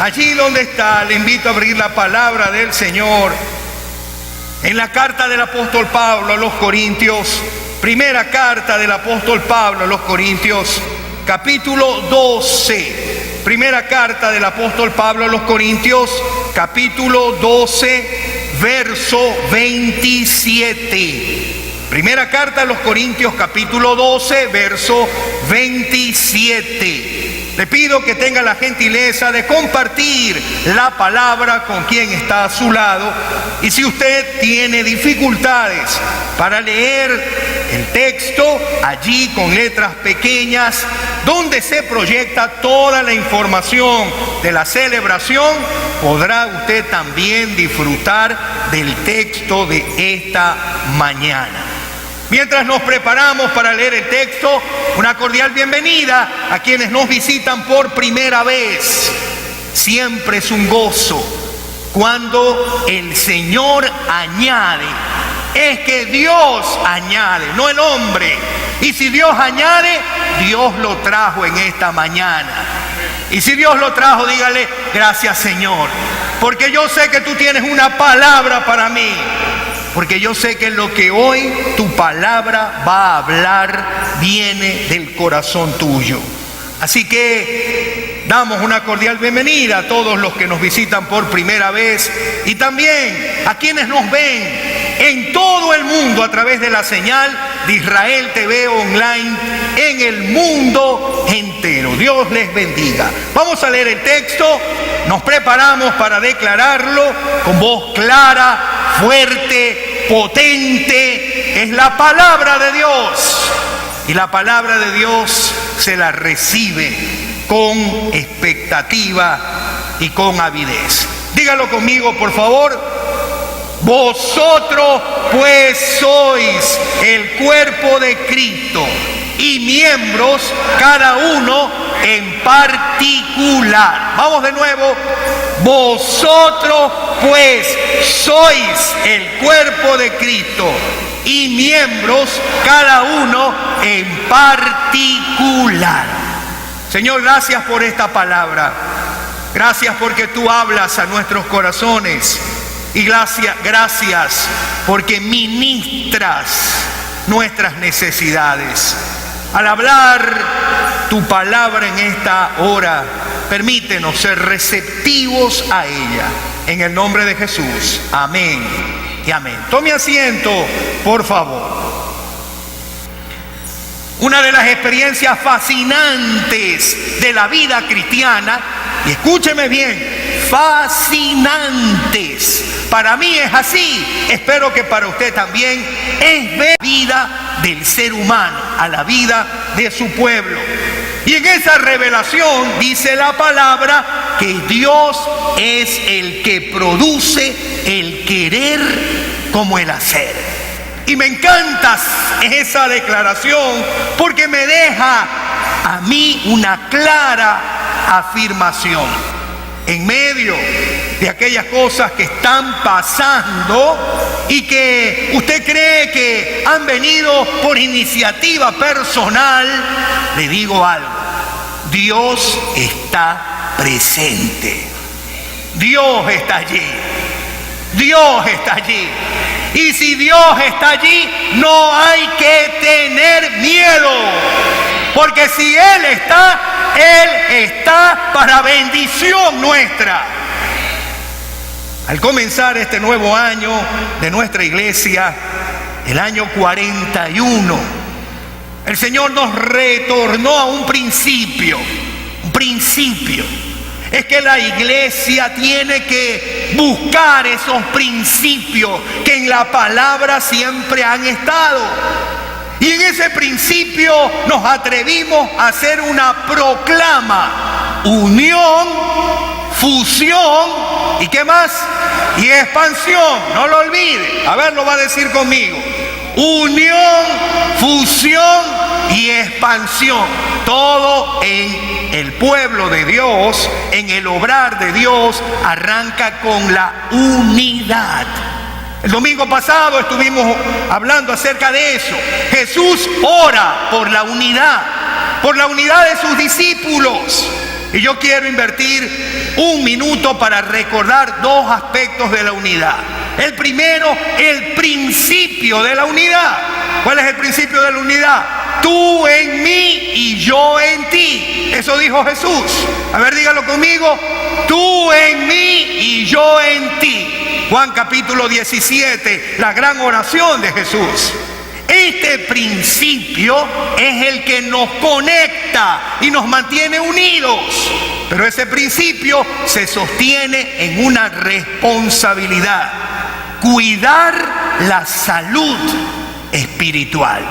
Allí donde está, le invito a abrir la palabra del Señor en la carta del apóstol Pablo a los Corintios, primera carta del apóstol Pablo a los Corintios, capítulo 12. Primera carta del apóstol Pablo a los Corintios, capítulo 12, verso 27. Primera carta a los Corintios, capítulo 12, verso 27. Le pido que tenga la gentileza de compartir la palabra con quien está a su lado. Y si usted tiene dificultades para leer el texto, allí con letras pequeñas, donde se proyecta toda la información de la celebración, podrá usted también disfrutar del texto de esta mañana. Mientras nos preparamos para leer el texto, una cordial bienvenida a quienes nos visitan por primera vez. Siempre es un gozo cuando el Señor añade. Es que Dios añade, no el hombre. Y si Dios añade, Dios lo trajo en esta mañana. Y si Dios lo trajo, dígale, gracias Señor. Porque yo sé que tú tienes una palabra para mí. Porque yo sé que lo que hoy tu palabra va a hablar viene del corazón tuyo. Así que damos una cordial bienvenida a todos los que nos visitan por primera vez y también a quienes nos ven en todo el mundo a través de la señal de Israel TV Online en el mundo entero. Dios les bendiga. Vamos a leer el texto, nos preparamos para declararlo con voz clara, fuerte, potente. Es la palabra de Dios y la palabra de Dios se la recibe con expectativa y con avidez. Dígalo conmigo, por favor. Vosotros pues sois el cuerpo de Cristo y miembros cada uno en particular. Vamos de nuevo. Vosotros pues sois el cuerpo de Cristo y miembros cada uno en particular. Señor, gracias por esta palabra. Gracias porque tú hablas a nuestros corazones. Y gracias porque ministras nuestras necesidades. Al hablar tu palabra en esta hora, permítenos ser receptivos a ella. En el nombre de Jesús. Amén y amén. Tome asiento, por favor. Una de las experiencias fascinantes de la vida cristiana, y escúcheme bien, fascinantes. Para mí es así, espero que para usted también, es ver la vida del ser humano, a la vida de su pueblo. Y en esa revelación dice la palabra que Dios es el que produce el querer como el hacer. Y me encanta esa declaración porque me deja a mí una clara afirmación. En medio de aquellas cosas que están pasando y que usted cree que han venido por iniciativa personal, le digo algo: Dios está presente. Dios está allí. Dios está allí. Y si Dios está allí, no hay que tener miedo. Porque si Él está para bendición nuestra. Al comenzar este nuevo año de nuestra iglesia, el año 41, el Señor nos retornó a un principio. Es que la iglesia tiene que buscar esos principios que en la palabra siempre han estado. Y en ese principio nos atrevimos a hacer una proclama: unión, fusión y ¿qué más? Y expansión. No lo olvide. A ver, lo va a decir conmigo. Unión, fusión y expansión. Todo en el pueblo de Dios, en el obrar de Dios, arranca con la unidad. El domingo pasado estuvimos hablando acerca de eso. Jesús ora por la unidad de sus discípulos. Y yo quiero invertir un minuto para recordar dos aspectos de la unidad. El primero, el principio de la unidad. ¿Cuál es el principio de la unidad? Tú en mí y yo en ti. Eso dijo Jesús. A ver, dígalo conmigo. Tú en mí y yo en ti. Juan capítulo 17, la gran oración de Jesús. Este principio es el que nos conecta y nos mantiene unidos. Pero ese principio se sostiene en una responsabilidad: cuidar la salud espiritual.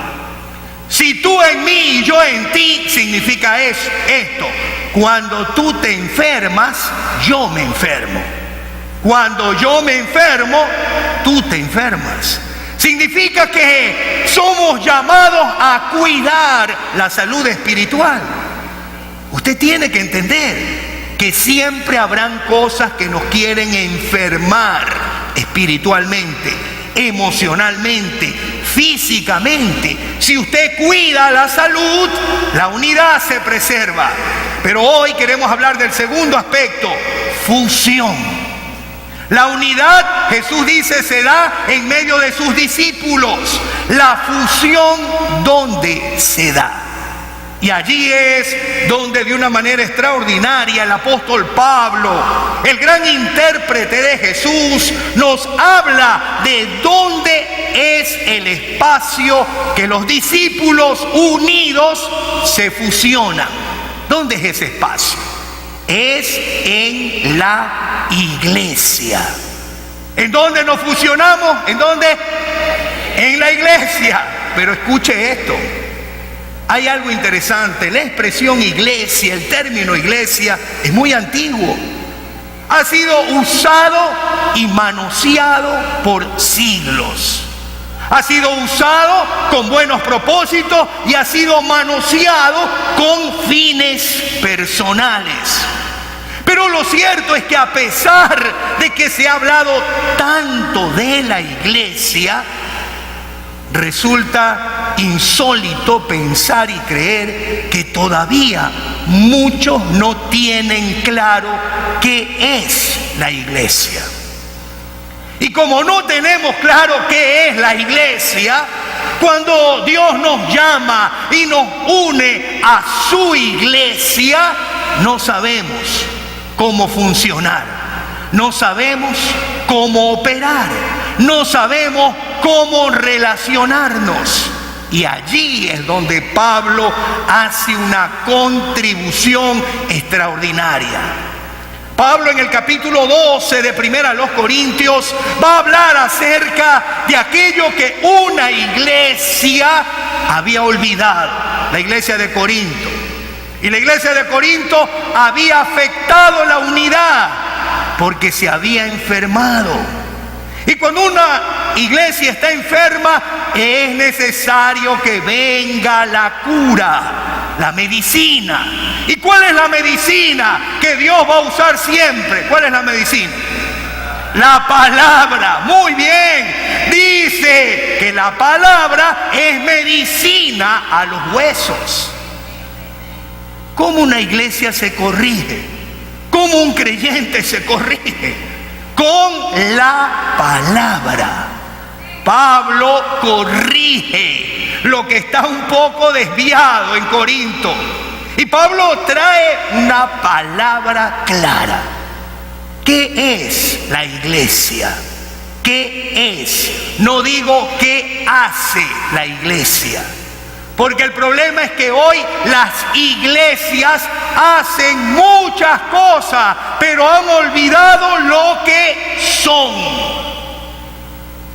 Si tú en mí y yo en ti, significa esto: cuando tú te enfermas, yo me enfermo. Cuando yo me enfermo, tú te enfermas. Significa que somos llamados a cuidar la salud espiritual. Usted tiene que entender que siempre habrán cosas que nos quieren enfermar espiritualmente, emocionalmente, físicamente. Si usted cuida la salud, la unidad se preserva. Pero hoy queremos hablar del segundo aspecto: fusión. La unidad, Jesús dice, se da en medio de sus discípulos. La fusión, ¿dónde se da? Y allí es donde de una manera extraordinaria el apóstol Pablo, el gran intérprete de Jesús, nos habla de dónde es el espacio que los discípulos unidos se fusionan. ¿Dónde es ese espacio? Es en la iglesia. ¿En dónde nos fusionamos? ¿En dónde? En la iglesia. Pero escuche esto. Hay algo interesante. La expresión iglesia, el término iglesia, es muy antiguo. Ha sido usado y manoseado por siglos. Ha sido usado con buenos propósitos y ha sido manoseado con fines personales. Pero lo cierto es que a pesar de que se ha hablado tanto de la iglesia, resulta insólito pensar y creer que todavía muchos no tienen claro qué es la iglesia. Y como no tenemos claro qué es la iglesia, cuando Dios nos llama y nos une a su iglesia, no sabemos cómo funcionar, no sabemos cómo operar, no sabemos cómo relacionarnos. Y allí es donde Pablo hace una contribución extraordinaria. Pablo en el capítulo 12 de Primera a los Corintios va a hablar acerca de aquello que una iglesia había olvidado, la iglesia de Corinto. Y la iglesia de Corinto había afectado la unidad porque se había enfermado. Y cuando una iglesia está enferma, es necesario que venga la cura, la medicina. ¿Y cuál es la medicina que Dios va a usar siempre? ¿Cuál es la medicina? La palabra. Muy bien. Dice que la palabra es medicina a los huesos. ¿Cómo una iglesia se corrige? ¿Cómo un creyente se corrige? Con la palabra. Pablo corrige lo que está un poco desviado en Corinto. Y Pablo trae una palabra clara. ¿Qué es la iglesia? ¿Qué es? No digo qué hace la iglesia. Porque el problema es que hoy las iglesias hacen muchas cosas, pero han olvidado lo que son.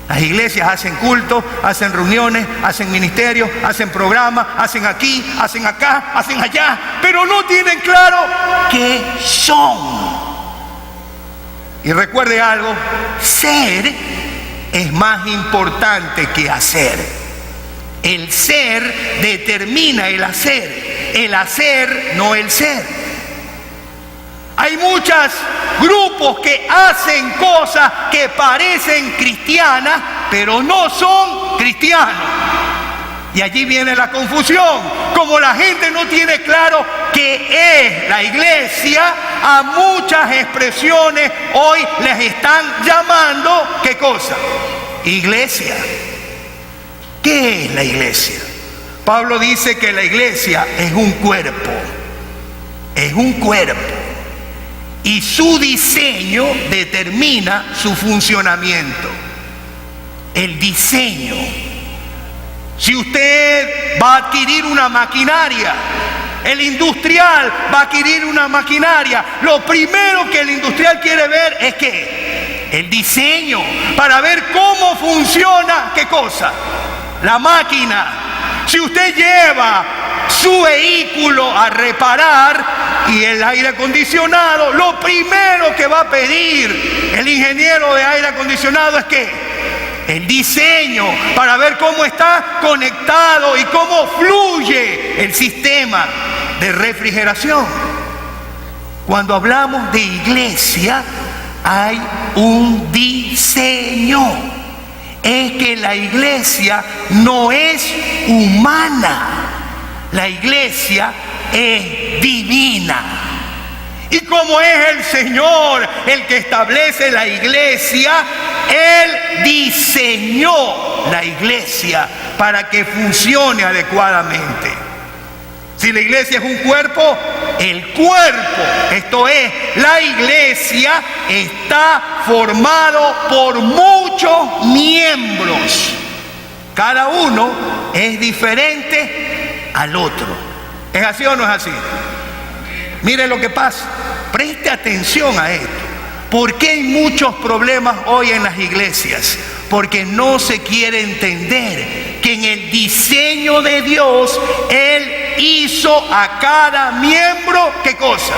Las iglesias hacen cultos, hacen reuniones, hacen ministerios, hacen programas, hacen aquí, hacen acá, hacen allá, pero no tienen claro qué son. Y recuerde algo, ser es más importante que hacer. El ser determina el hacer no el ser. Hay muchos grupos que hacen cosas que parecen cristianas, pero no son cristianos. Y allí viene la confusión. como la gente no tiene claro qué es la iglesia, a muchas expresiones hoy les están llamando, ¿qué cosa? Iglesia. ¿Qué es la iglesia? Pablo dice que la iglesia es un cuerpo. Es un cuerpo. Y su diseño determina su funcionamiento. El diseño. Si usted va a adquirir una maquinaria, el industrial va a adquirir una maquinaria, lo primero que el industrial quiere ver es ¿qué? El diseño, para ver cómo funciona, ¿qué cosa? La máquina. Si usted lleva su vehículo a reparar y el aire acondicionado, lo primero que va a pedir el ingeniero de aire acondicionado es ¿qué? El diseño, para ver cómo está conectado y cómo fluye el sistema de refrigeración. Cuando hablamos de iglesia, hay un diseño. Es que la iglesia no es humana, la iglesia es divina. Y como es el Señor el que establece la iglesia, Él diseñó la iglesia para que funcione adecuadamente. Si la iglesia es un cuerpo, el cuerpo, esto es, la iglesia, está formado por muchos miembros. Cada uno es diferente al otro. ¿Es así o no es así? Mire lo que pasa. Preste atención a esto. ¿Por qué hay muchos problemas hoy en las iglesias? Porque no se quiere entender que en el diseño de Dios, Él hizo a cada miembro, ¿qué cosa?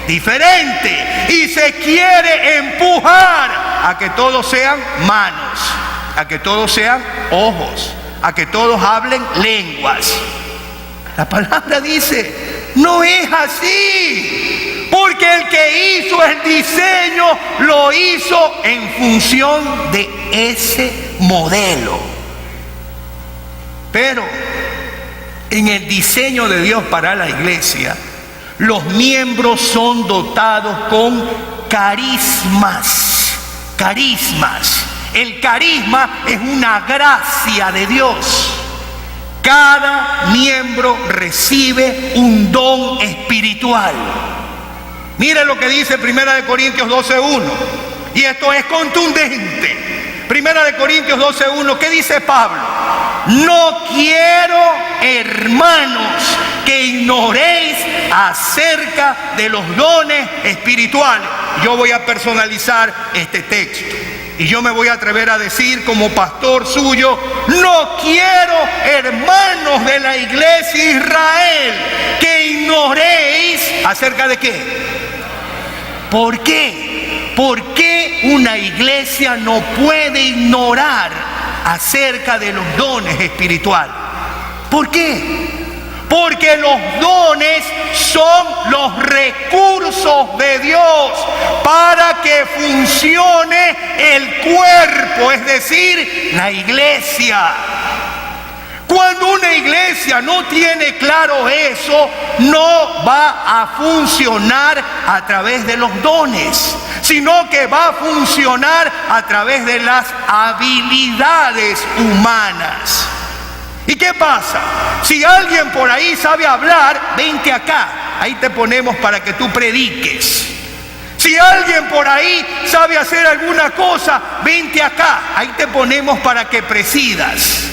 Diferente. Y se quiere empujar a que todos sean manos, a que todos sean ojos, a que todos hablen lenguas. La palabra dice, no es así. Porque el que hizo el diseño lo hizo en función de ese modelo. Pero en el diseño de Dios para la iglesia, los miembros son dotados con carismas. Carismas. El carisma es una gracia de Dios. Cada miembro recibe un don espiritual. Mire lo que dice 1 Corintios 12:1. Y esto es contundente. 1 Corintios 12:1. ¿Qué dice Pablo? No quiero, hermanos, que ignoréis acerca de los dones espirituales. Yo voy a personalizar este texto. Y yo me voy a atrever a decir como pastor suyo, no quiero, hermanos de la iglesia de Israel, que ignoréis acerca de qué. ¿Por qué? ¿Por qué una iglesia no puede ignorar acerca de los dones espirituales? ¿Por qué? Porque los dones son los recursos de Dios para que funcione el cuerpo, es decir, la iglesia. Cuando una iglesia no tiene claro eso, no va a funcionar a través de los dones, sino que va a funcionar a través de las habilidades humanas. ¿Y qué pasa? Si alguien por ahí sabe hablar, vente acá, ahí te ponemos para que tú prediques. Si alguien por ahí sabe hacer alguna cosa, vente acá, ahí te ponemos para que presidas.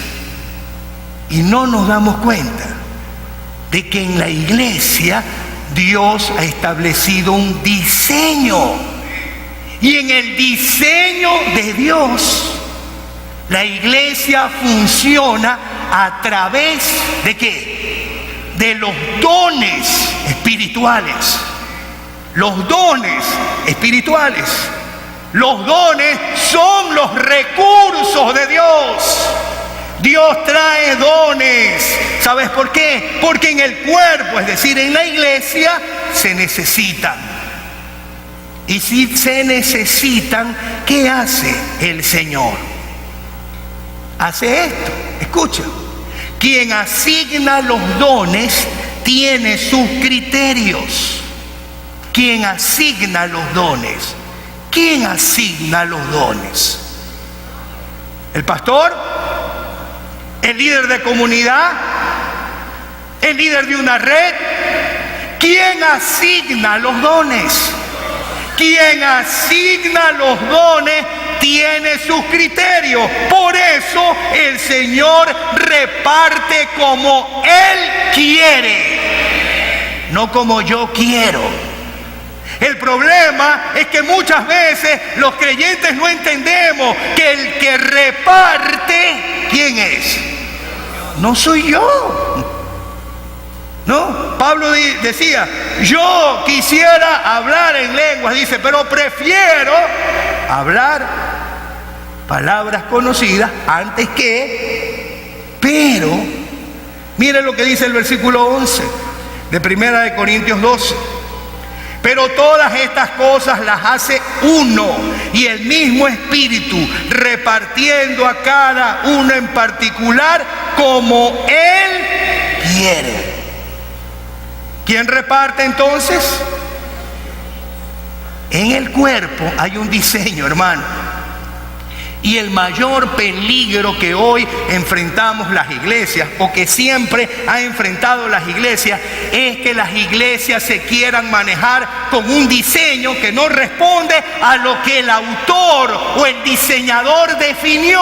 Y no nos damos cuenta de que en la iglesia Dios ha establecido un diseño. Y en el diseño de Dios, la iglesia funciona a través de ¿qué? De los dones espirituales. Los dones espirituales. Los dones son los recursos de Dios. Dios trae dones. ¿Sabes por qué? Porque en el cuerpo, es decir, en la iglesia, se necesitan. Y si se necesitan, ¿qué hace el Señor? Hace esto. Escucha. Quien asigna los dones tiene sus criterios. ¿Quién asigna los dones? ¿Quién asigna los dones? ¿El pastor? ¿El líder de comunidad? ¿El líder de una red? ¿Quién asigna los dones? Quien asigna los dones tiene sus criterios. Por eso el Señor reparte como Él quiere, no como yo quiero. El problema es que muchas veces los creyentes no entendemos que el que reparte, ¿quién es? No soy yo. No, Pablo decía, yo quisiera hablar en lenguas, dice, pero prefiero hablar palabras conocidas antes que, pero, miren lo que dice el versículo 11 de 1 Corintios 12. Pero todas estas cosas las hace uno y el mismo Espíritu, repartiendo a cada uno en particular como Él quiere. ¿Quién reparte entonces? En el cuerpo hay un diseño, hermano. Y el mayor peligro que hoy enfrentamos las iglesias, o que siempre ha enfrentado las iglesias, es que las iglesias se quieran manejar con un diseño que no responde a lo que el autor o el diseñador definió.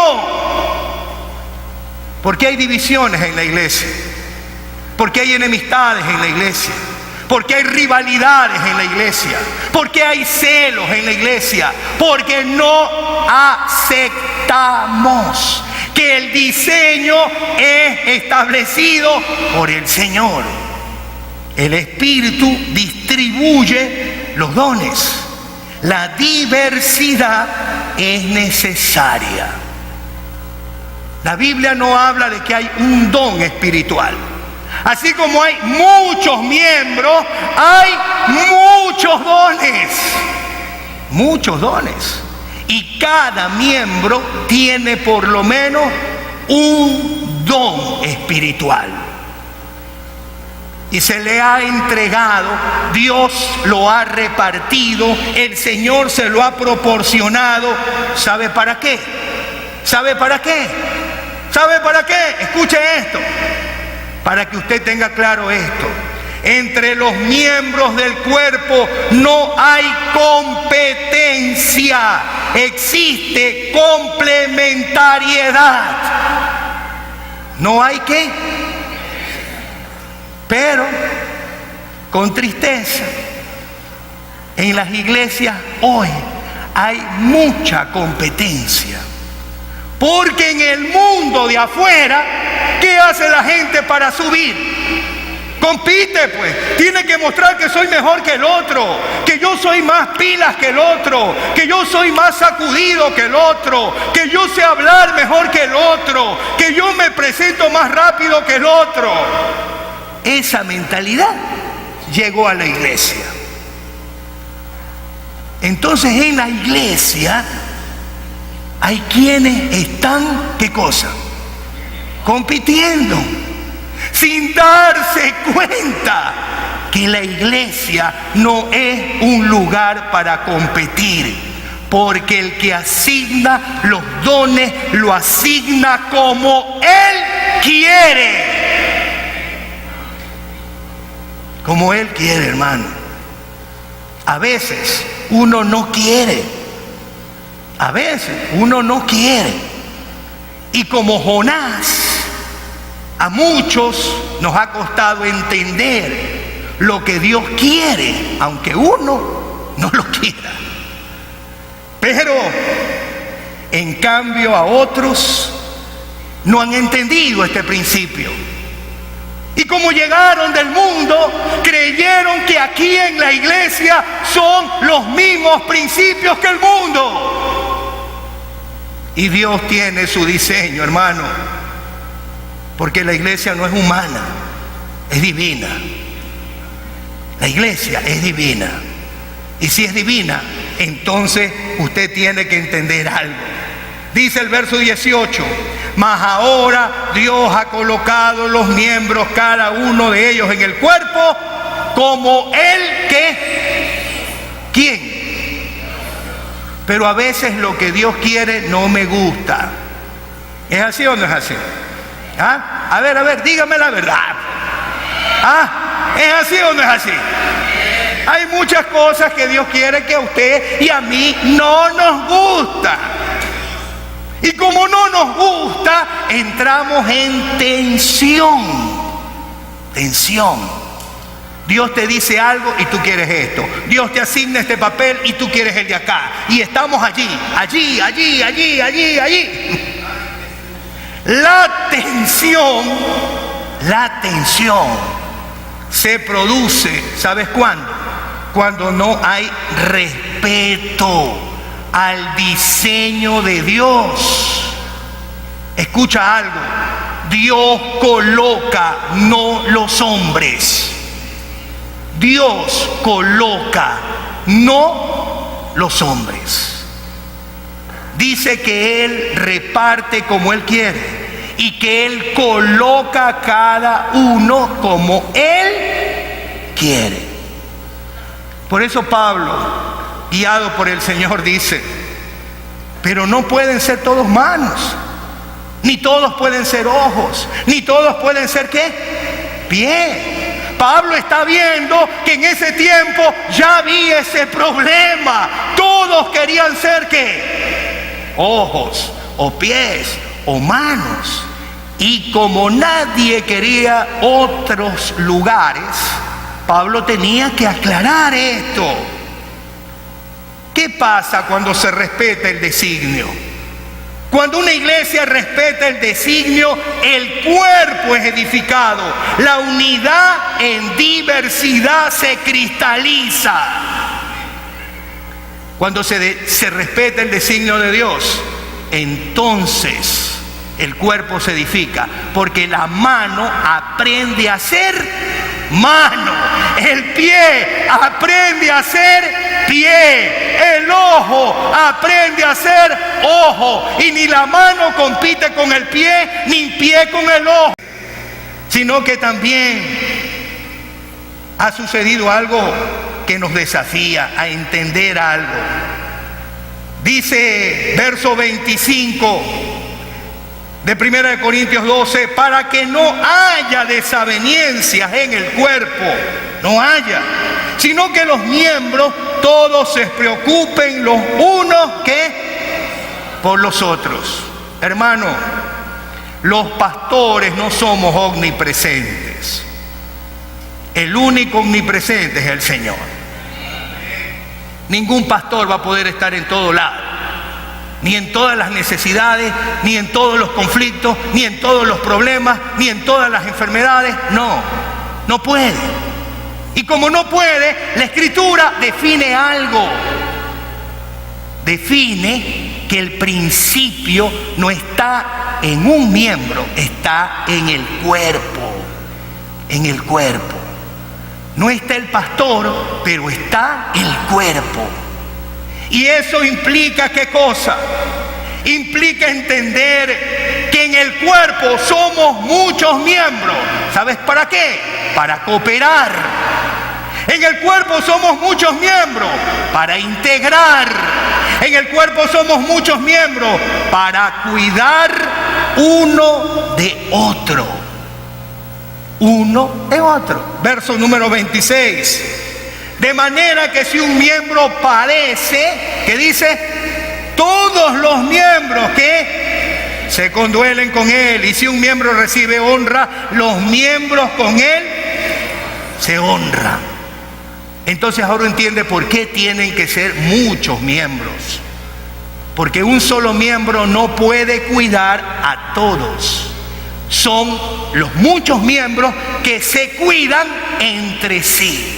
¿Por qué hay divisiones en la iglesia? ¿Por qué hay enemistades en la iglesia? ¿Por qué hay rivalidades en la iglesia? ¿Por qué hay celos en la iglesia? Porque no aceptamos que el diseño es establecido por el Señor. El Espíritu distribuye los dones. La diversidad es necesaria. La Biblia no habla de que hay un don espiritual. Así como hay muchos miembros, hay muchos dones. Muchos dones. Y cada miembro tiene por lo menos un don espiritual. Y se le ha entregado, Dios lo ha repartido, el Señor se lo ha proporcionado. ¿Sabe para qué? ¿Sabe para qué? ¿Sabe para qué? Escuche esto. Para que usted tenga claro esto, entre los miembros del cuerpo no hay competencia, existe complementariedad. ¿No hay qué? Pero, con tristeza, en las iglesias hoy hay mucha competencia. Porque en el mundo de afuera, ¿qué hace la gente para subir? Compite, pues. Tiene que mostrar que soy mejor que el otro, que yo soy más pilas que el otro, que yo soy más sacudido que el otro, que yo sé hablar mejor que el otro, que yo me presento más rápido que el otro. Esa mentalidad llegó a la iglesia. Entonces en la iglesia hay quienes están, ¿qué cosa? Compitiendo, sin darse cuenta que la iglesia no es un lugar para competir, porque el que asigna los dones lo asigna como Él quiere. Como Él quiere, hermano. A veces uno no quiere. A veces uno no quiere. Y como Jonás, a muchos nos ha costado entender lo que Dios quiere, aunque uno no lo quiera. Pero, en cambio, a otros no han entendido este principio. Y como llegaron del mundo, creyeron que aquí en la iglesia son los mismos principios que el mundo. Y Dios tiene su diseño, hermano, porque la iglesia no es humana, es divina. La iglesia es divina. Y si es divina, entonces usted tiene que entender algo. Dice el verso 18, mas ahora Dios ha colocado los miembros, cada uno de ellos en el cuerpo, como Él que... ¿Quién? Pero a veces lo que Dios quiere no me gusta. ¿Es así o no es así? ¿Ah? A ver, dígame la verdad. ¿Ah? ¿Es así o no es así? Hay muchas cosas que Dios quiere que a usted y a mí no nos gusta. Y como no nos gusta, entramos en tensión. Tensión. Dios te dice algo y tú quieres esto. Dios te asigna este papel y tú quieres el de acá. Y estamos allí. La tensión se produce, ¿sabes cuándo? Cuando no hay respeto al diseño de Dios. Escucha algo, Dios coloca, no los hombres. Dios coloca, no los hombres. Dice que Él reparte como Él quiere y que Él coloca a cada uno como Él quiere. Por eso Pablo, guiado por el Señor, dice, pero no pueden ser todos manos, ni todos pueden ser ojos, ni todos pueden ser ¿qué? Pie. Pablo está viendo que en ese tiempo ya había ese problema. Todos querían ser ¿qué? Ojos, o pies, o manos. Y como nadie quería otros lugares, Pablo tenía que aclarar esto. ¿Qué pasa cuando se respeta el designio? Cuando una iglesia respeta el designio, el cuerpo es edificado. La unidad en diversidad se cristaliza. Cuando se respeta el designio de Dios, entonces el cuerpo se edifica, porque la mano aprende a ser mano, el pie aprende a ser pie, el ojo aprende a ser ojo, y ni la mano compite con el pie, ni el pie con el ojo, sino que también ha sucedido algo que nos desafía a entender algo. Dice verso 25 de 1 Corintios 12, para que no haya desavenencias en el cuerpo, no haya, sino que los miembros todos se preocupen los unos por los otros. Hermano, los pastores no somos omnipresentes. El único omnipresente es el Señor. Ningún pastor va a poder estar en todo lado, ni en todas las necesidades, ni en todos los conflictos, ni en todos los problemas, ni en todas las enfermedades. No puede. Y como no puede, la Escritura define algo. Define que el principio no está en un miembro, está en el cuerpo. En el cuerpo. No está el pastor, pero está el cuerpo. Y eso implica ¿qué cosa? Implica entender que en el cuerpo somos muchos miembros. ¿Sabes para qué? Para cooperar. En el cuerpo somos muchos miembros para integrar. En el cuerpo somos muchos miembros para cuidar uno de otro. Uno de otro. Verso número 26. De manera que si un miembro padece, ¿qué dice? Todos los miembros que se conduelen con él. Y si un miembro recibe honra, los miembros con él se honran. Entonces ahora entiende por qué tienen que ser muchos miembros. Porque un solo miembro no puede cuidar a todos. Son los muchos miembros que se cuidan entre sí.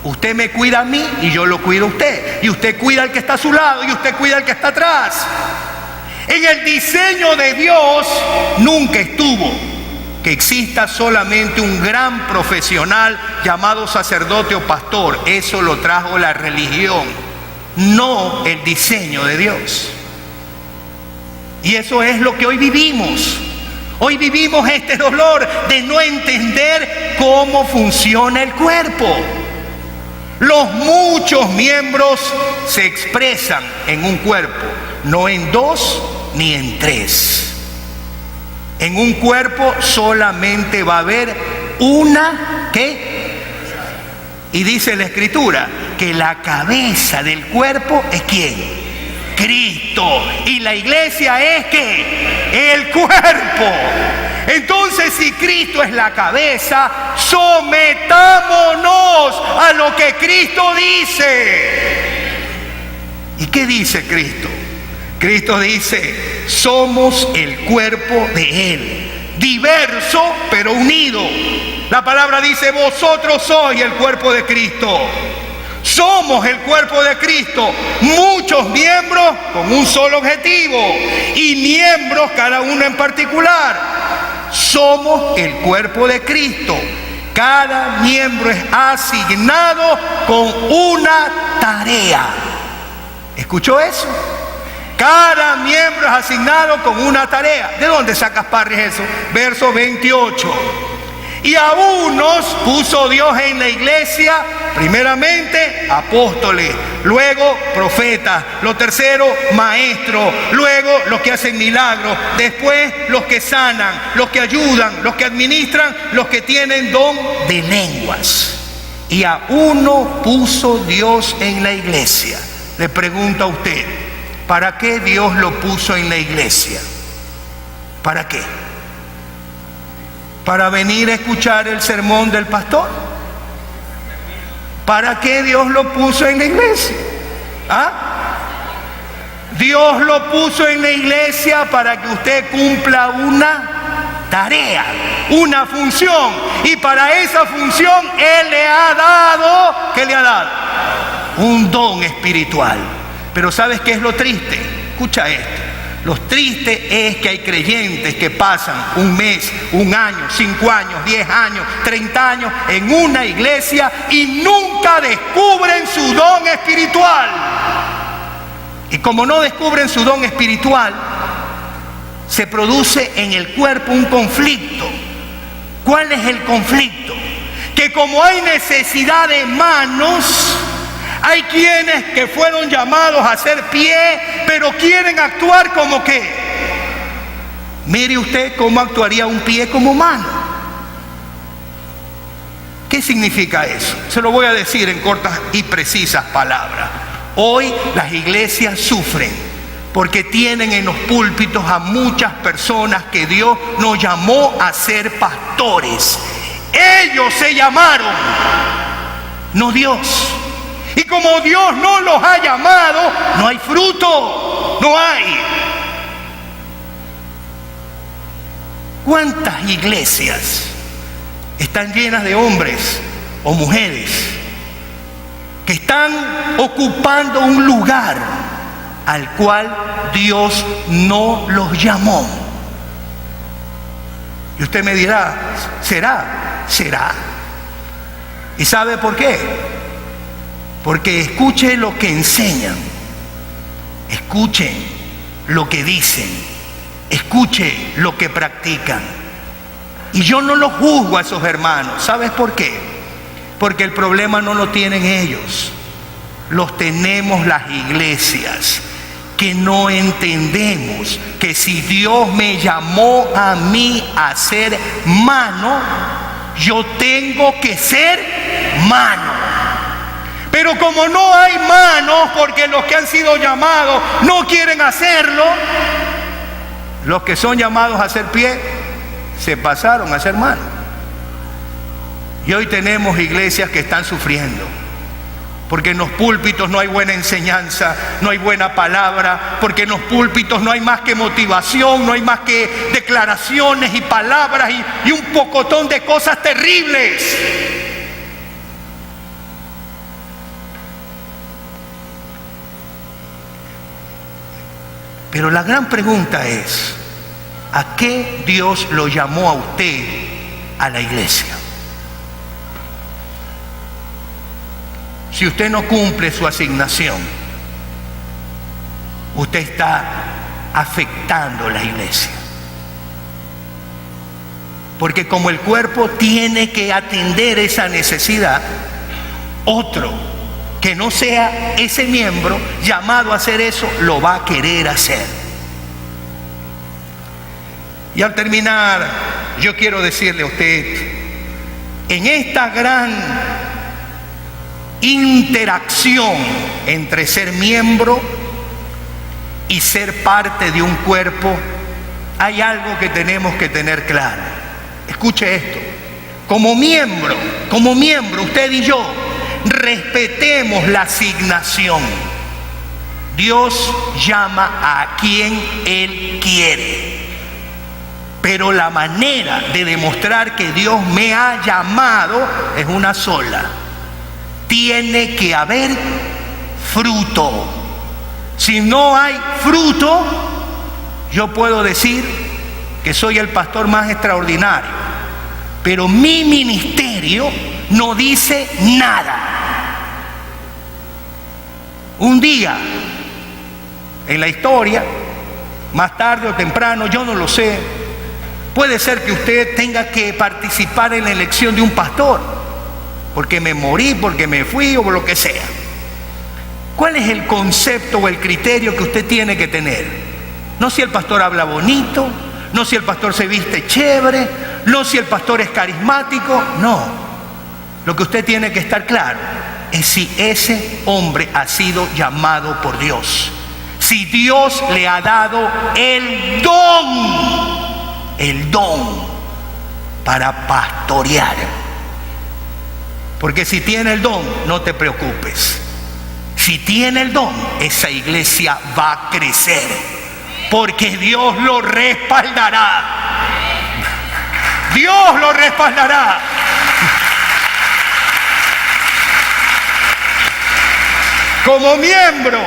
Usted me cuida a mí y yo lo cuido a usted. Y usted cuida al que está a su lado y usted cuida al que está atrás. En el diseño de Dios nunca estuvo que exista solamente un gran profesional llamado sacerdote o pastor. Eso lo trajo la religión, no el diseño de Dios. Y eso es lo que hoy vivimos. Hoy vivimos este dolor de no entender cómo funciona el cuerpo. Los muchos miembros se expresan en un cuerpo, no en dos ni en tres. En un cuerpo solamente va a haber una, ¿qué? Y dice la Escritura que la cabeza del cuerpo es ¿quién? Cristo. Y la iglesia es ¿qué? El cuerpo. Entonces, si Cristo es la cabeza, sometámonos a lo que Cristo dice. ¿Y qué dice Cristo? Cristo dice, somos el cuerpo de Él, diverso pero unido. La palabra dice, vosotros sois el cuerpo de Cristo. Somos el cuerpo de Cristo, muchos miembros con un solo objetivo y miembros cada uno en particular. Somos el cuerpo de Cristo. Cada miembro es asignado con una tarea. ¿Escuchó eso? Cada miembro es asignado con una tarea. ¿De dónde sacas, Parris, eso? Verso 28. Y a unos puso Dios en la iglesia, primeramente apóstoles, luego profetas, lo tercero maestros, luego los que hacen milagros, después los que sanan, los que ayudan, los que administran, los que tienen don de lenguas. Y a uno puso Dios en la iglesia. Le pregunto a usted, ¿para qué Dios lo puso en la iglesia? ¿Para qué? ¿Para venir a escuchar el sermón del pastor? ¿Para qué Dios lo puso en la iglesia? ¿Ah? Dios lo puso en la iglesia para que usted cumpla una tarea, una función. Y para esa función Él le ha dado, ¿qué le ha dado? Un don espiritual. Pero ¿sabes qué es lo triste? Escucha esto. Lo triste es que hay creyentes que pasan un mes, un año, 5 años, 10 años, 30 años en una iglesia y nunca descubren su don espiritual. Y como no descubren su don espiritual, se produce en el cuerpo un conflicto. ¿Cuál es el conflicto? Que como hay necesidad de manos, hay quienes que fueron llamados a hacer pie, pero quieren actuar como que. Mire usted cómo actuaría un pie como mano. ¿Qué significa eso? Se lo voy a decir en cortas y precisas palabras. Hoy las iglesias sufren porque tienen en los púlpitos a muchas personas que Dios nos llamó a ser pastores. Ellos se llamaron, no Dios. Y como Dios no los ha llamado, no hay fruto, no hay. ¿Cuántas iglesias están llenas de hombres o mujeres que están ocupando un lugar al cual Dios no los llamó? Y usted me dirá, ¿será? Será. ¿Y sabe por qué? Porque escuche lo que enseñan, escuchen lo que dicen, escuche lo que practican. Y yo no los juzgo a esos hermanos. ¿Sabes por qué? Porque el problema no lo tienen ellos, los tenemos las iglesias, que no entendemos que si Dios me llamó a mí a ser mano, yo tengo que ser mano. Pero como no hay manos, porque los que han sido llamados no quieren hacerlo, los que son llamados a hacer pie se pasaron a hacer mano. Y hoy tenemos iglesias que están sufriendo porque en los púlpitos no hay buena enseñanza, no hay buena palabra, porque en los púlpitos no hay más que motivación, no hay más que declaraciones y palabras y un pocotón de cosas terribles. Pero la gran pregunta es, ¿a qué Dios lo llamó a usted a la iglesia? Si usted no cumple su asignación, usted está afectando la iglesia. Porque como el cuerpo tiene que atender esa necesidad, otro que no sea ese miembro llamado a hacer eso, lo va a querer hacer. Y al terminar, yo quiero decirle a usted, en esta gran interacción entre ser miembro y ser parte de un cuerpo, hay algo que tenemos que tener claro. Escuche esto. Como miembro, usted y yo, respetemos la asignación. Dios llama a quien Él quiere. Pero la manera de demostrar que Dios me ha llamado es una sola. Tiene que haber fruto. Si no hay fruto, yo puedo decir que soy el pastor más extraordinario, pero mi ministerio no dice nada. Un día en la historia, más tarde o temprano, yo no lo sé, puede ser que usted tenga que participar en la elección de un pastor, porque me morí, porque me fui o lo que sea. ¿Cuál es el concepto o el criterio que usted tiene que tener? No si el pastor habla bonito, no si el pastor se viste chévere, no si el pastor es carismático, no. Lo que usted tiene que estar claro es si ese hombre ha sido llamado por Dios. Si Dios le ha dado el don para pastorear. Porque si tiene el don, no te preocupes. Si tiene el don, esa iglesia va a crecer. Porque Dios lo respaldará. Dios lo respaldará. Como miembro,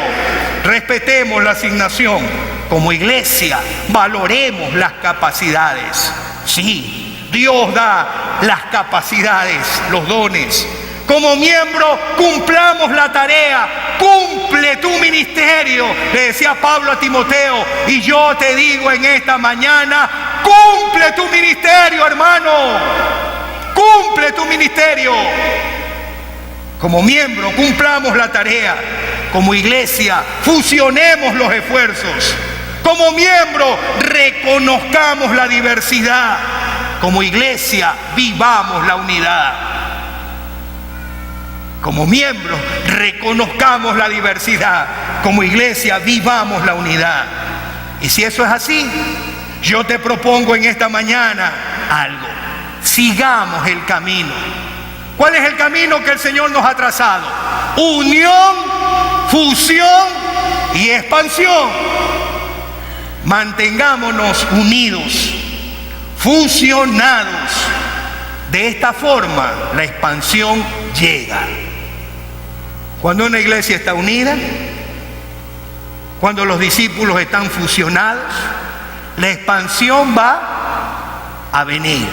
respetemos la asignación. Como iglesia, valoremos las capacidades. Sí, Dios da las capacidades, los dones. Como miembro, cumplamos la tarea. Cumple tu ministerio, le decía Pablo a Timoteo. Y yo te digo en esta mañana, cumple tu ministerio, hermano. Cumple tu ministerio. Como miembro, cumplamos la tarea. Como iglesia, fusionemos los esfuerzos. Como miembro, reconozcamos la diversidad. Como iglesia, vivamos la unidad. Como miembros, reconozcamos la diversidad. Como iglesia, vivamos la unidad. Y si eso es así, yo te propongo en esta mañana algo. Sigamos el camino. ¿Cuál es el camino que el Señor nos ha trazado? Unión, fusión y expansión. Mantengámonos unidos, fusionados. De esta forma, la expansión llega. Cuando una iglesia está unida, cuando los discípulos están fusionados, la expansión va a venir.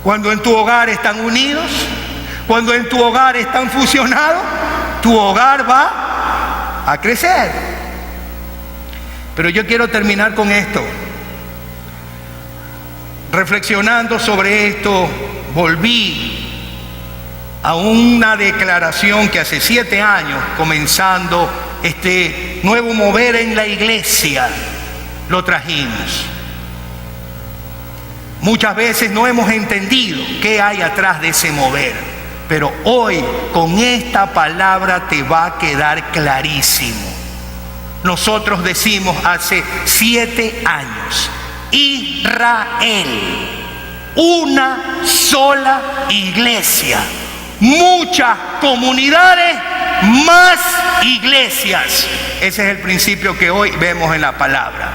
Cuando en tu hogar están unidos, cuando en tu hogar están fusionados, tu hogar va a crecer. Pero yo quiero terminar con esto. Reflexionando sobre esto, volví a una declaración que hace 7 años, comenzando este nuevo mover en la iglesia, lo trajimos. Muchas veces no hemos entendido qué hay atrás de ese mover, pero hoy con esta palabra te va a quedar clarísimo. Nosotros decimos hace 7 años, Israel, una sola iglesia, muchas comunidades, más iglesias. Ese es el principio que hoy vemos en la palabra.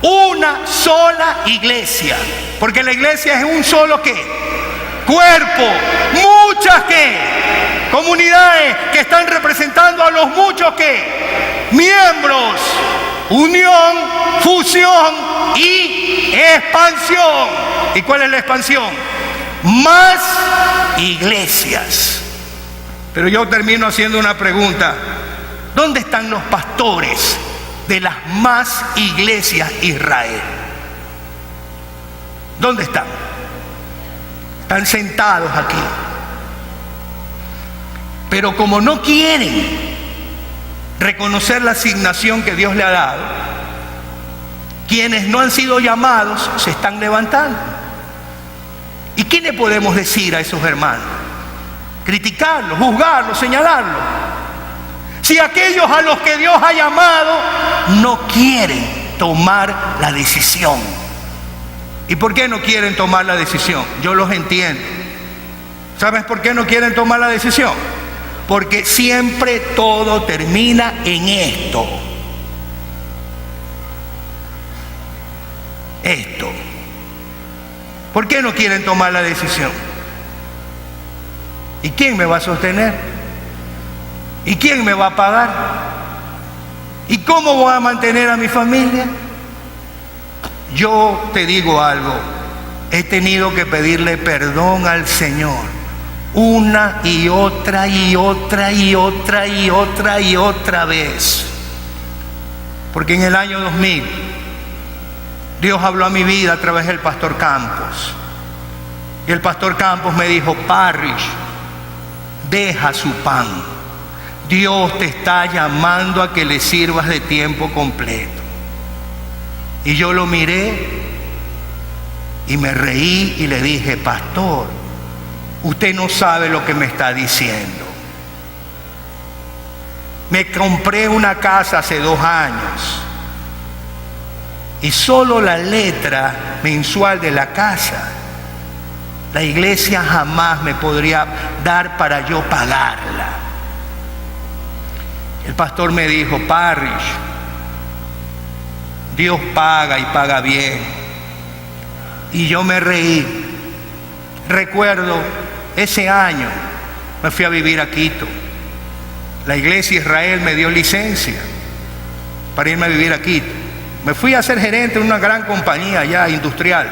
Una sola iglesia, porque la iglesia es un solo ¿qué? Cuerpo. Muchas ¿qué? Comunidades que están representando a los muchos ¿qué? Miembros. Unión, fusión y expansión. ¿Y cuál es la expansión? Más iglesias. Pero yo termino haciendo una pregunta. ¿Dónde están los pastores de las más iglesias Israel. ¿Dónde están? Están sentados aquí. Pero como no quieren reconocer la asignación que Dios le ha dado, quienes no han sido llamados se están levantando. ¿Y qué le podemos decir a esos hermanos? Criticarlos, juzgarlos, señalarlos. Si aquellos a los que Dios ha llamado no quieren tomar la decisión. ¿Y por qué no quieren tomar la decisión? Yo los entiendo. ¿Sabes por qué no quieren tomar la decisión? Porque siempre todo termina en esto. Esto. ¿Por qué no quieren tomar la decisión? ¿Y quién me va a sostener? ¿Y quién me va a pagar? ¿Y cómo voy a mantener a mi familia? Yo te digo algo, he tenido que pedirle perdón al Señor una y otra y otra y otra y otra y otra vez. Porque en el año 2000 Dios habló a mi vida a través del pastor Campos. Y el pastor Campos me dijo: Parrish, deja su pan. Dios te está llamando a que le sirvas de tiempo completo. Y yo lo miré y me reí y le dije: pastor, usted no sabe lo que me está diciendo. Me compré una casa hace 2 años y solo la letra mensual de la casa, la iglesia jamás me podría dar para yo pagarla. El pastor me dijo: Parrish, Dios paga y paga bien. Y yo me reí. Recuerdo ese año me fui a vivir a Quito. La iglesia Israel me dio licencia para irme a vivir a Quito. Me fui a ser gerente de una gran compañía allá industrial.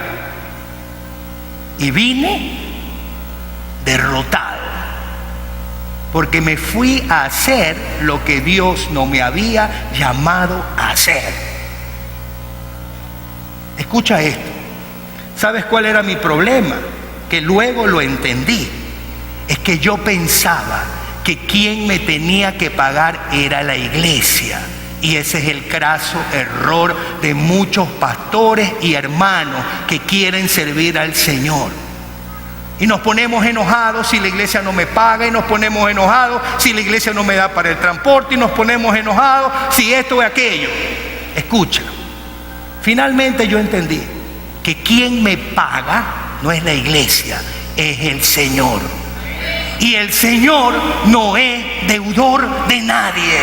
Y vine derrotado, porque me fui a hacer lo que Dios no me había llamado a hacer. Escucha esto. ¿Sabes cuál era mi problema? Que luego lo entendí. Es que yo pensaba que quien me tenía que pagar era la iglesia. Y ese es el craso error de muchos pastores y hermanos que quieren servir al Señor. Y nos ponemos enojados si la iglesia no me paga, y nos ponemos enojados si la iglesia no me da para el transporte, y nos ponemos enojados si esto o aquello. Escucha, finalmente yo entendí que quien me paga no es la iglesia, es el Señor. Y el Señor no es deudor de nadie.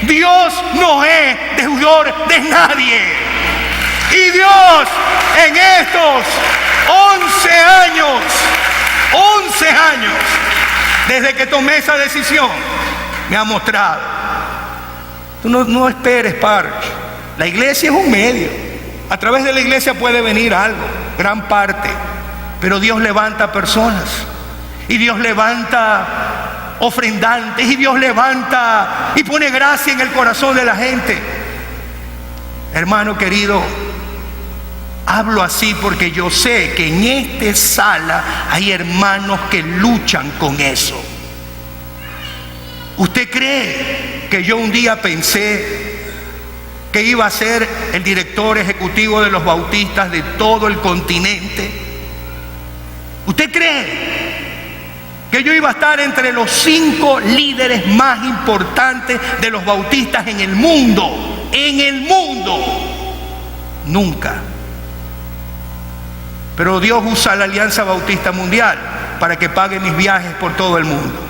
Dios no es deudor de nadie. Y Dios en estos 11 años, desde que tomé esa decisión, me ha mostrado. Tú no esperes, Parrish. La iglesia es un medio. A través de la iglesia puede venir algo, gran parte. Pero Dios levanta personas. Y Dios levanta ofrendantes. Y Dios levanta y pone gracia en el corazón de la gente. Hermano querido, hablo así porque yo sé que en esta sala hay hermanos que luchan con eso. ¿Usted cree que yo un día pensé que iba a ser el director ejecutivo de los bautistas de todo el continente? ¿Usted cree que yo iba a estar entre los 5 líderes más importantes de los bautistas en el mundo? En el mundo. Nunca. Pero Dios usa la Alianza Bautista Mundial para que pague mis viajes por todo el mundo.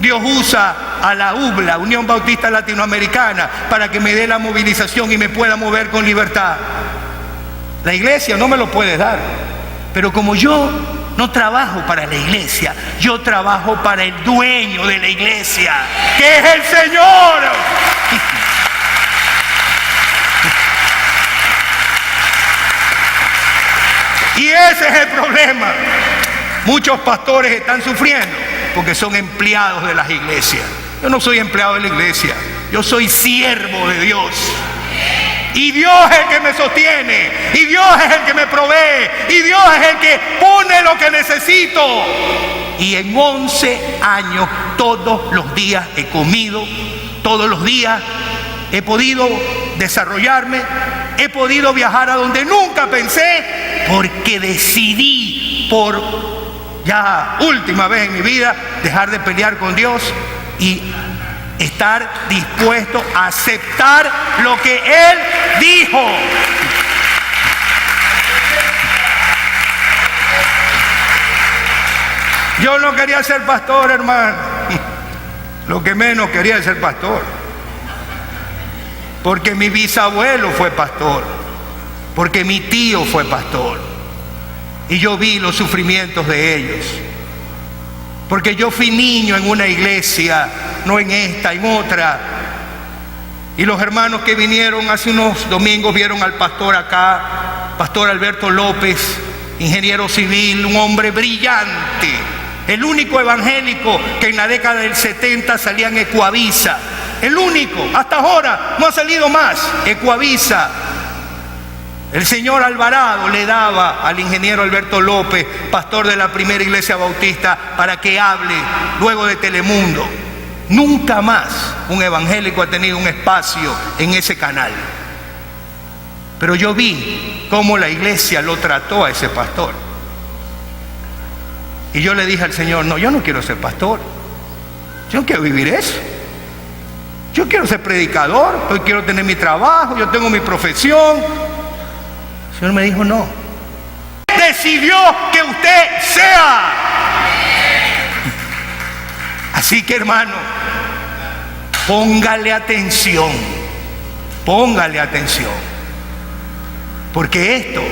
Dios usa a la UBLA, Unión Bautista Latinoamericana, para que me dé la movilización y me pueda mover con libertad. La iglesia no me lo puede dar. Pero como yo no trabajo para la iglesia, yo trabajo para el dueño de la iglesia, que es el Señor. Y ese es el problema. Muchos pastores están sufriendo porque son empleados de las iglesias. Yo no soy empleado de la iglesia, yo soy siervo de Dios. Y Dios es el que me sostiene, y Dios es el que me provee, y Dios es el que pone lo que necesito. Y en 11 años, todos los días he comido, todos los días he podido desarrollarme, he podido viajar a donde nunca pensé, porque decidí por ya última vez en mi vida dejar de pelear con Dios y estar dispuesto a aceptar lo que Él dijo. Yo no quería ser pastor, hermano. Lo que menos quería es ser pastor. Porque mi bisabuelo fue pastor. Porque mi tío fue pastor. Y yo vi los sufrimientos de ellos. Porque yo fui niño en una iglesia, no en esta, en otra. Y los hermanos que vinieron hace unos domingos vieron al pastor acá, pastor Alberto López, ingeniero civil, un hombre brillante. El único evangélico que en la década del 70 salía en Ecuavisa. El único, hasta ahora no ha salido más. Ecuavisa. El señor Alvarado le daba al ingeniero Alberto López, pastor de la primera iglesia bautista, para que hable luego de Telemundo. Nunca más un evangélico ha tenido un espacio en ese canal. Pero yo vi cómo la iglesia lo trató a ese pastor. Y yo le dije al Señor, no, yo no quiero ser pastor. Yo no quiero vivir eso. Yo quiero ser predicador, yo quiero tener mi trabajo, yo tengo mi profesión. El Señor me dijo, no. Decidió que usted sea. Así que, hermano, póngale atención. Póngale atención. Porque esto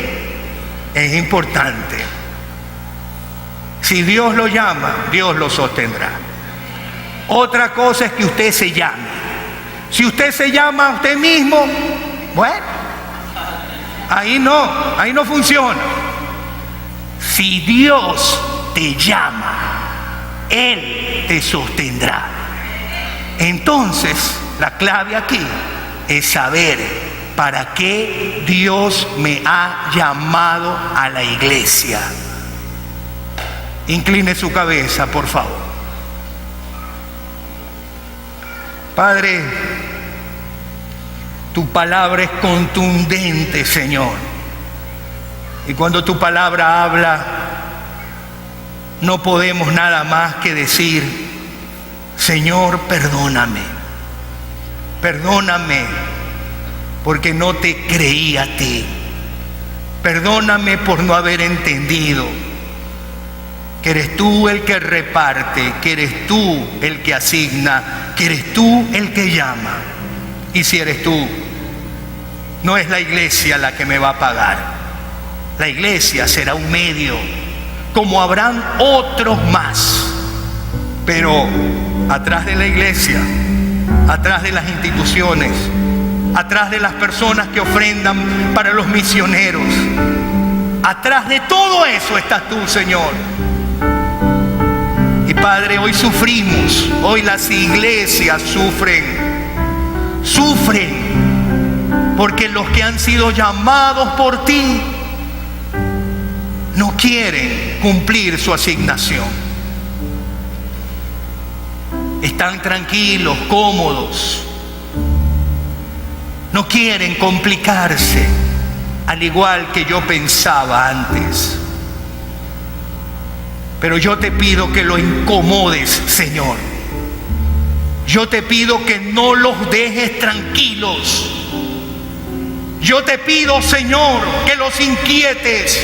es importante. Si Dios lo llama, Dios lo sostendrá. Otra cosa es que usted se llame. Si usted se llama a usted mismo, bueno, ahí no funciona. Si Dios te llama, Él te sostendrá. Entonces, la clave aquí es saber para qué Dios me ha llamado a la iglesia. Incline su cabeza, por favor. Padre, tu palabra es contundente, Señor. Y cuando tu palabra habla, no podemos nada más que decir, Señor, perdóname. Perdóname porque no te creí a ti. Perdóname por no haber entendido que eres tú el que reparte, que eres tú el que asigna, que eres tú el que llama. Y si eres tú, no es la iglesia la que me va a pagar. La iglesia será un medio, como habrán otros más. Pero atrás de la iglesia, atrás de las instituciones, atrás de las personas que ofrendan para los misioneros, atrás de todo eso estás tú, Señor. Y Padre, hoy sufrimos, hoy las iglesias sufren, porque los que han sido llamados por ti no quieren cumplir su asignación. Están tranquilos, cómodos, no quieren complicarse, al igual que yo pensaba antes. Pero yo te pido que lo incomodes, Señor. Yo te pido que no los dejes tranquilos. Yo te pido, Señor, que los inquietes,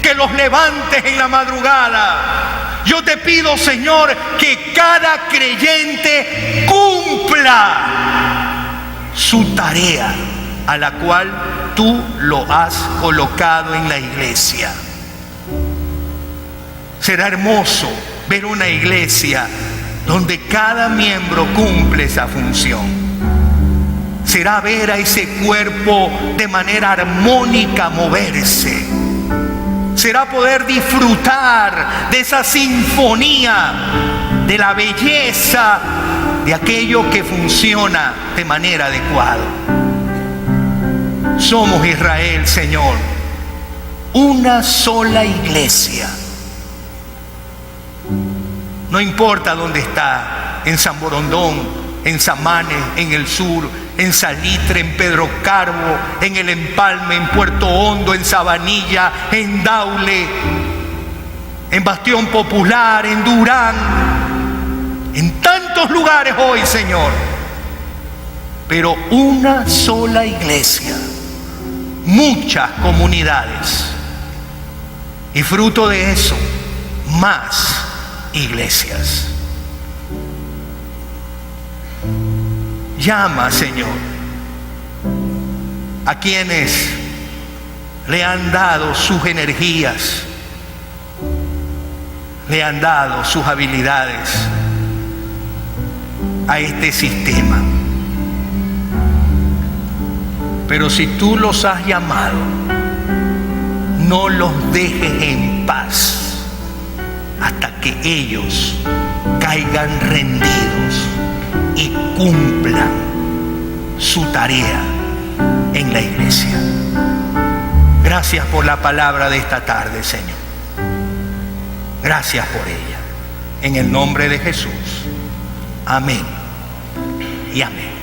que los levantes en la madrugada. Yo te pido, Señor, que cada creyente cumpla su tarea a la cual tú lo has colocado en la iglesia. Será hermoso ver una iglesia donde cada miembro cumple esa función. Será ver a ese cuerpo de manera armónica moverse. Será poder disfrutar de esa sinfonía, de la belleza de aquello que funciona de manera adecuada. Somos Israel, Señor, una sola iglesia. No importa dónde está, en San Borondón, en Samanes, en el sur, en Salitre, en Pedro Carbo, en El Empalme, en Puerto Hondo, en Sabanilla, en Daule, en Bastión Popular, en Durán, en tantos lugares hoy, Señor. Pero una sola iglesia, muchas comunidades, y fruto de eso, más iglesias. Llama, Señor, a quienes le han dado sus energías, le han dado sus habilidades a este sistema. Pero si tú los has llamado, no los dejes en paz hasta que ellos caigan rendidos y cumplan su tarea en la iglesia. Gracias por la palabra de esta tarde, Señor. Gracias por ella. En el nombre de Jesús. Amén y amén.